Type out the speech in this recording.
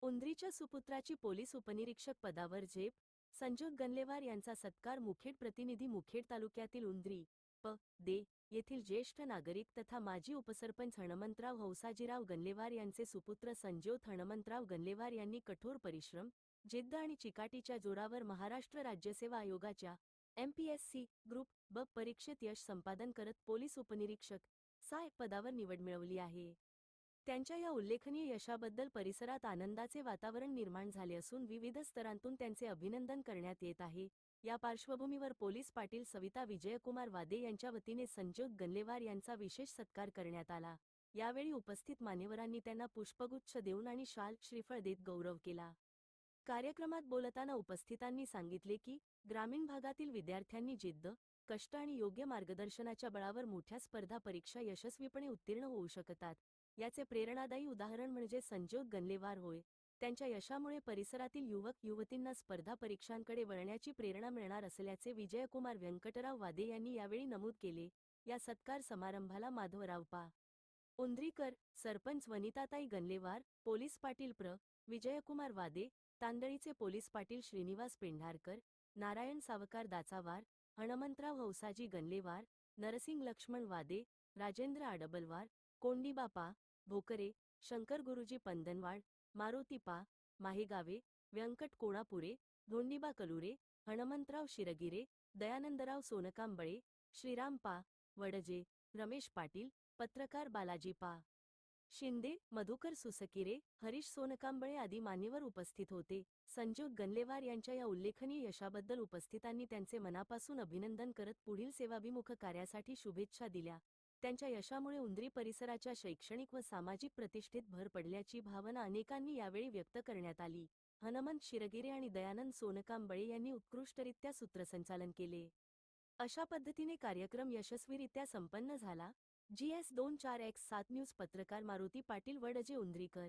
उंद्रीच्या सुपुत्राची police उपनिरीक्षक पदावर झेप, संजोग गणलेवार यांचा सत्कार. मुखेड प्रतिनिधी मुखेड तालुक्यातील उंद्री दे येथील ज्येष्ठ नागरिक तथा माजी उपसरपंच हणमंतराव हौसाजीराव गणलेवार यांचे सुपुत्र संजोग हणमंतराव गणलेवार यांनी कठोर परिश्रम, जिद्द आणि चिकाटीच्या जोरावर महाराष्ट्र राज्यसेवा आयोगाच्या MPSC ग्रुप परीक्षेत यश संपादन करत पोलीस उपनिरीक्षक पदावर निवड मिळवली आहे. त्यांच्या या उल्लेखनीय यशाबद्दल परिसरात आनंदाचे वातावरण निर्माण झाले असून विविध स्तरांतून त्यांचे अभिनंदन करण्यात येत आहे. या पार्श्वभूमीवर पोलीस पाटील सविता विजयकुमार वादे यांच्या वतीने संजोग गणलेवार यांचा विशेष सत्कार करण्यात आला. यावेळी उपस्थित मान्यवरांनी त्यांना पुष्पगुच्छ देऊन आणि शाल श्रीफळ देत गौरव केला. कार्यक्रमात बोलताना उपस्थितांनी सांगितले की ग्रामीण भागातील विद्यार्थ्यांनी जिद्द, कष्ट आणि योग्य मार्गदर्शनाच्या बळावर मोठ्या स्पर्धा परीक्षा यशस्वीपणे उत्तीर्ण होऊ शकतात. याचे प्रेरणादायी उदाहरण म्हणजे संजोग गणलेवार होय. त्यांच्या यशामुळे परिसरातील युवक युवतींना स्पर्धा परीक्षांकडे वळण्याची प्रेरणा मिळणार असल्याचे विजयकुमार व्यंकटराव वादे यांनी यावेळी नमूद केले. या सत्कार समारंभाला माधवराव उंद्रीकर, सरपंच वनिताताई गणलेवार, पोलीस पाटील विजयकुमार वादे, तांदळीचे पोलीस पाटील श्रीनिवास पेंढारकर, नारायण सावकार दाचावार, हणमंतराव हौसाजी गणलेवार, नरसिंग लक्ष्मण वादे, राजेंद्र आडबलवार, कोंडीबा भोकरे, शंकर गुरुजी पंदनवाड, मारुती माहेगावे, व्यंकट कोणापुरे, धोंडीबा कलुरे, हणमंतराव शिरगिरे, दयानंदराव सोनकांबळे, श्रीराम वडजे, रमेश पाटील, पत्रकार बालाजी शिंदे, मधुकर सुसकिरे, हरीश सोनकांबळे आदी मान्यवर उपस्थित होते. संजोग गणलेवार यांच्या या उल्लेखनीय यशाबद्दल उपस्थितांनी त्यांचे मनापासून अभिनंदन करत पुढील सेवाभिमुख कार्यासाठी शुभेच्छा दिल्या. त्यांच्या यशामुळे उंद्री परिसराच्या शैक्षणिक व सामाजिक प्रतिष्ठेत भर पडल्याची भावना अनेकांनी यावेळी व्यक्त करण्यात आली. हणमंत शिरगिरे आणि दयानंद सोनकांबळे यांनी उत्कृष्टरित्या सूत्रसंचालन केले. अशा पद्धतीने कार्यक्रम यशस्वीरित्या संपन्न झाला. GS 24X7 न्यूज पत्रकार मारुती पाटील वडजे उंद्रीकर.